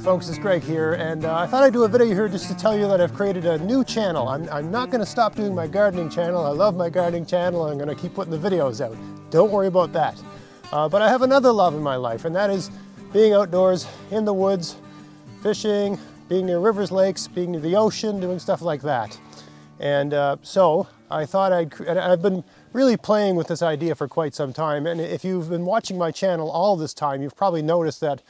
folks, it's Greg here, and I thought I'd do a video here just to tell you that I've created a new channel. I'm not going to stop doing my gardening channel. I love my gardening channel, and I'm going to keep putting the videos out. Don't worry about that. But I have another love in my life, and that is being outdoors, in the woods, fishing, being near rivers, lakes, being near the ocean, doing stuff like that. And so I thought I've been really playing with this idea for quite some time, and if you've been watching my channel all this time, you've probably noticed that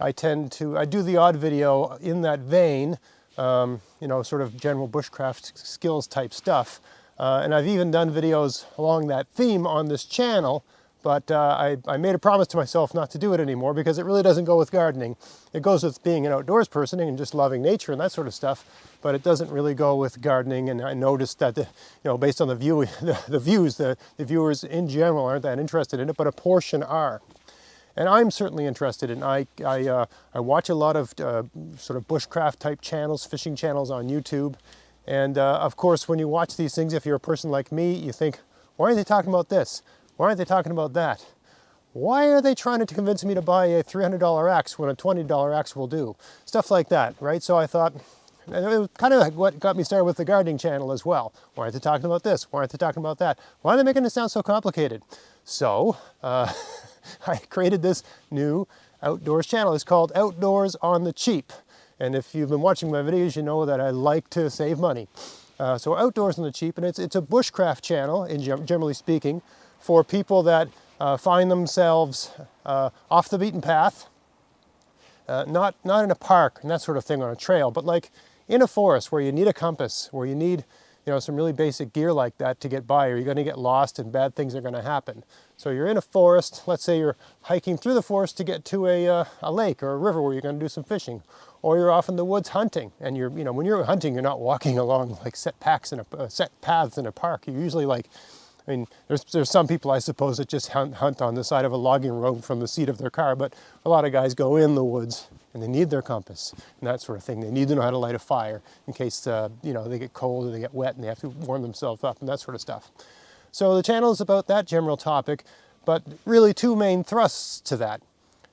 I do the odd video in that vein, you know, sort of general bushcraft skills type stuff. And I've even done videos along that theme on this channel, but I made a promise to myself not to do it anymore because it really doesn't go with gardening. It goes with being an outdoors person and just loving nature and that sort of stuff, but it doesn't really go with gardening. And I noticed that, you know, based on the viewers in general aren't that interested in it, but a portion are. And I'm certainly interested in it. I watch a lot of sort of bushcraft type channels, fishing channels on YouTube. And of course, when you watch these things, if you're a person like me, you think, why aren't they talking about this? Why aren't they talking about that? Why are they trying to convince me to buy a $300 axe when a $20 axe will do? Stuff like that, right? So I thought, and it was kind of like what got me started with the gardening channel as well. Why aren't they talking about this? Why aren't they talking about that? Why are they making it sound so complicated? So, I created this new outdoors channel. It's called Outdoors on the Cheap. And if you've been watching my videos, you know that I like to save money. So Outdoors on the Cheap, and it's a bushcraft channel, generally speaking, for people that find themselves off the beaten path, not in a park and that sort of thing on a trail, but like in a forest where you need a compass, where you need, you know, some really basic gear like that to get by, or you're going to get lost and bad things are going to happen. So you're in a forest, let's say you're hiking through the forest to get to a lake or a river where you're going to do some fishing, or you're off in the woods hunting, and you know, when you're hunting, you're not walking along like set paths in a park. You're usually like, I mean, there's some people, I suppose, that just hunt on the side of a logging road from the seat of their car, but a lot of guys go in the woods and they need their compass and that sort of thing. They need to know how to light a fire in case, you know, they get cold or they get wet and they have to warm themselves up and that sort of stuff. So the channel is about that general topic, but really two main thrusts to that.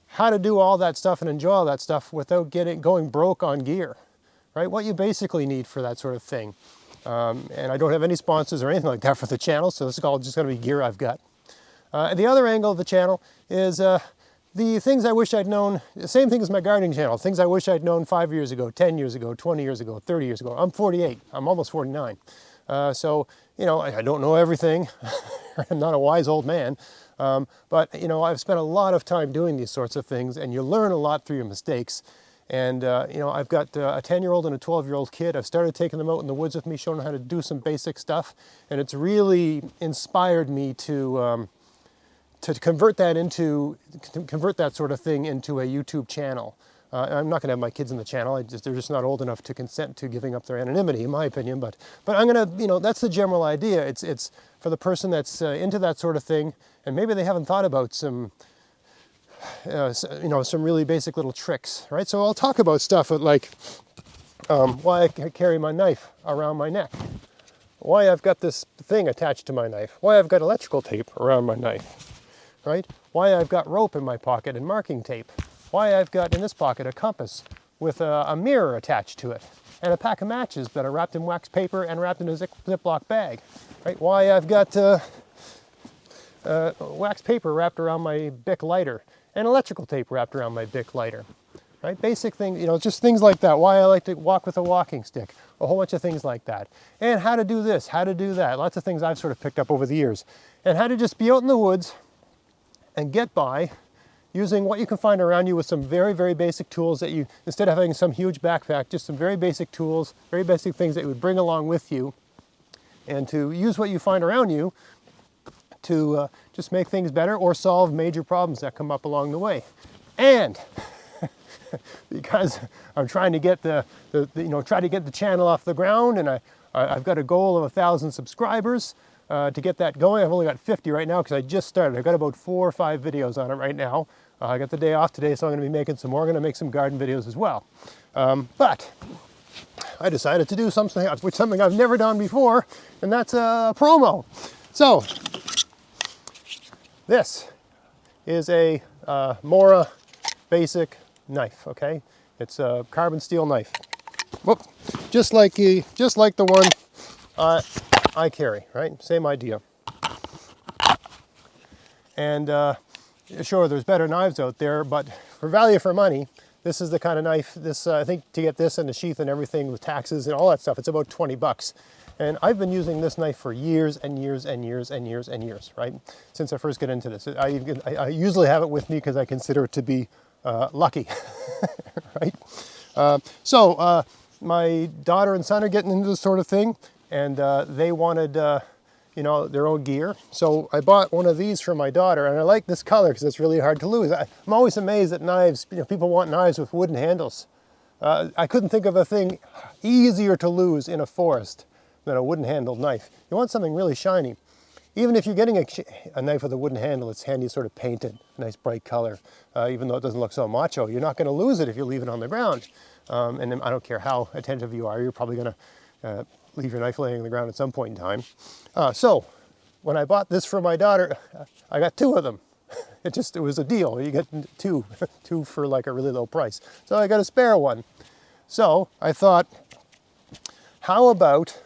How to do all that stuff and enjoy all that stuff without going broke on gear, right? What you basically need for that sort of thing. And I don't have any sponsors or anything like that for the channel, so this is all just going to be gear I've got. The other angle of the channel is the things I wish I'd known, the same thing as my gardening channel, things I wish I'd known 5 years ago, 10 years ago, 20 years ago, 30 years ago. I'm 48. I'm almost 49. So, you know, I don't know everything. I'm not a wise old man. But, you know, I've spent a lot of time doing these sorts of things, and you learn a lot through your mistakes. And, you know, I've got a 10-year-old and a 12-year-old kid. I've started taking them out in the woods with me, showing them how to do some basic stuff. And it's really inspired me to convert that sort of thing into a YouTube channel. I'm not going to have my kids in the channel. They're just not old enough to consent to giving up their anonymity, in my opinion. But I'm going to, you know, that's the general idea. It's for the person that's into that sort of thing, and maybe they haven't thought about some, you know, some really basic little tricks, right? So I'll talk about stuff like why I carry my knife around my neck, why I've got this thing attached to my knife, why I've got electrical tape around my knife, right? Why I've got rope in my pocket and marking tape. Why I've got in this pocket a compass with a mirror attached to it and a pack of matches that are wrapped in wax paper and wrapped in a Ziploc bag, right? Why I've got wax paper wrapped around my Bic lighter and electrical tape wrapped around my Bic lighter, right? Basic things, you know, just things like that. Why I like to walk with a walking stick, a whole bunch of things like that. And how to do this, how to do that. Lots of things I've sort of picked up over the years. And how to just be out in the woods and get by using what you can find around you with some very, very basic tools that you, instead of having some huge backpack, just some very basic tools, very basic things that you would bring along with you, and to use what you find around you to just make things better or solve major problems that come up along the way. And because I'm trying to get try to get the channel off the ground, and I've got a goal of 1,000 subscribers. To get that going, I've only got 50 right now because I just started. I've got about 4 or 5 videos on it right now. I got the day off today, so I'm going to be making some more. I'm going to make some garden videos as well. But I decided to do something I've never done before, and that's a promo. So this is a Mora basic knife, okay? It's a carbon steel knife. Whoop. Just like the one I carry, right? Same idea. And sure, there's better knives out there, but for value for money, this is the kind of knife, I think to get this and the sheath and everything with taxes and all that stuff, it's about 20 bucks. And I've been using this knife for years and years and years and years and years, right? Since I first got into this. I usually have it with me because I consider it to be lucky, right? So my daughter and son are getting into this sort of thing, and they wanted, you know, their own gear. So I bought one of these for my daughter, and I like this color because it's really hard to lose. I'm always amazed at knives. You know, people want knives with wooden handles. I couldn't think of a thing easier to lose in a forest than a wooden handled knife. You want something really shiny. Even if you're getting a knife with a wooden handle, it's handy to sort of paint it, a nice bright color. Even though it doesn't look so macho, you're not going to lose it if you leave it on the ground. And then I don't care how attentive you are, you're probably going to leave your knife laying on the ground at some point in time. So when I bought this for my daughter, I got two of them. It was a deal. You get two for like a really low price. So I got a spare one. So I thought, how about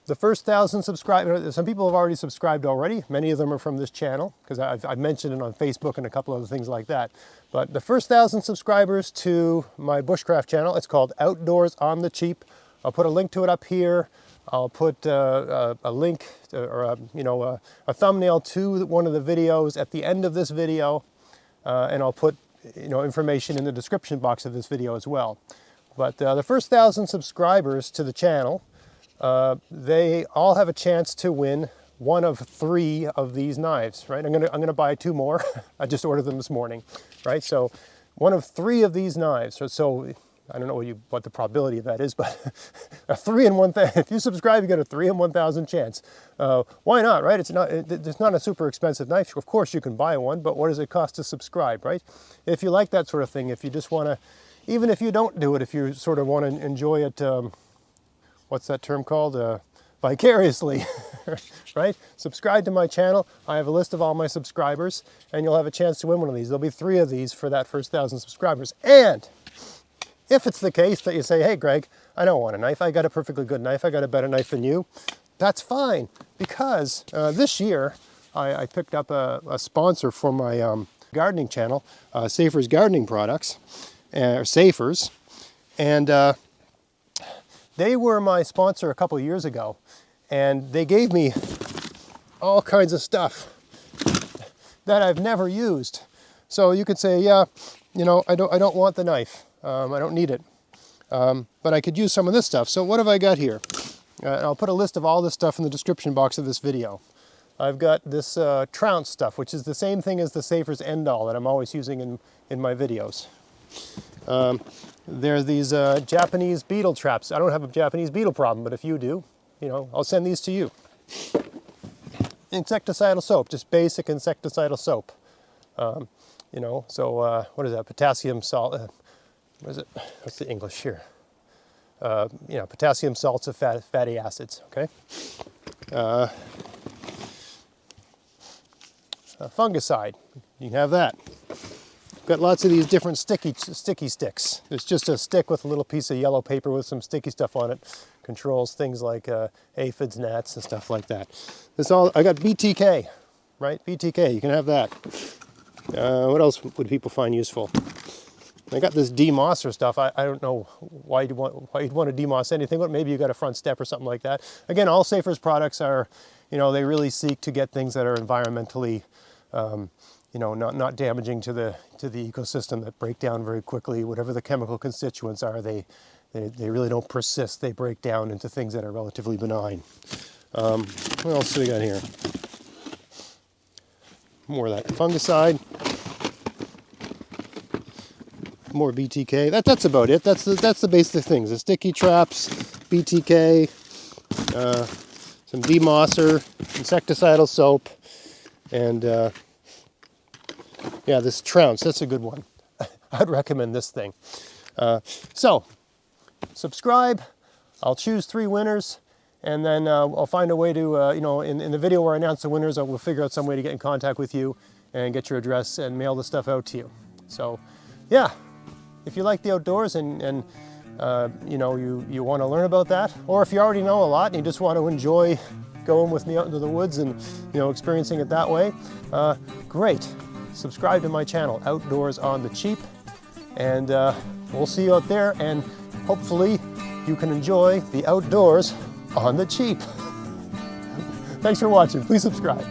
the first 1,000 subscribers? Some people have already subscribed already. Many of them are from this channel because I've mentioned it on Facebook and a couple other things like that. But the first 1,000 subscribers to my bushcraft channel, it's called Outdoors on the Cheap. I'll put a link to it up here. I'll put a link or a thumbnail to one of the videos at the end of this video, and I'll put information in the description box of this video as well. But the first 1,000 subscribers to the channel, they all have a chance to win one of 3 of these knives, right? I'm gonna buy 2 more. I just ordered them this morning, right? So one of 3 of these knives. So I don't know what the probability of that is, but a 3 in 1,000. If you subscribe, you get a 3 in 1,000 chance. Why not, right? It's not a super expensive knife. Of course, you can buy one, but what does it cost to subscribe, right? If you like that sort of thing, if you just want to, even if you don't do it, if you sort of want to enjoy it, what's that term called? Vicariously, right? Subscribe to my channel. I have a list of all my subscribers, and you'll have a chance to win one of these. There'll be 3 of these for that first 1,000 subscribers. And if it's the case that you say, hey, Greg, I don't want a knife. I got a perfectly good knife. I got a better knife than you. That's fine, because this year I picked up a sponsor for my gardening channel, Safer's Gardening Products, or Safer's. And they were my sponsor a couple of years ago, and they gave me all kinds of stuff that I've never used. So you could say, yeah, I don't want the knife. I don't need it, but I could use some of this stuff. So what have I got here? I'll put a list of all this stuff in the description box of this video. I've got this Trounce stuff, which is the same thing as the Safer's End-All that I'm always using in my videos. There are these Japanese beetle traps. I don't have a Japanese beetle problem, but if you do, I'll send these to you. Insecticidal soap, just basic insecticidal soap. So what is that? Potassium salt. What is it? What's the English here? Potassium salts of fatty acids, okay? Fungicide, you can have that. Got lots of these different sticky sticks. It's just a stick with a little piece of yellow paper with some sticky stuff on it. Controls things like aphids, gnats, and stuff like that. I got BTK, right? BTK, you can have that. What else would people find useful? I got this demosser stuff. I don't know why you'd want to demoss anything, but maybe you got a front step or something like that. Again, all Safer's products are, they really seek to get things that are environmentally, not damaging to the ecosystem, that break down very quickly. Whatever the chemical constituents are, they really don't persist. They break down into things that are relatively benign. What else do we got here? More of that fungicide. More BTK. That's about it. That's the basic things. The sticky traps, BTK, some demosser, insecticidal soap, and this Trounce. That's a good one. I'd recommend this thing. So subscribe. I'll choose 3 winners, and then I'll find a way to in the video where I announce the winners, I will figure out some way to get in contact with you and get your address and mail the stuff out to you. So yeah. if you like the outdoors and you know, you want to learn about that, or if you already know a lot and you just want to enjoy going with me out into the woods and, you know, experiencing it that way, great. Subscribe to my channel, Outdoors on the Cheap, and we'll see you out there, and hopefully you can enjoy the outdoors on the cheap. Thanks for watching. Please subscribe.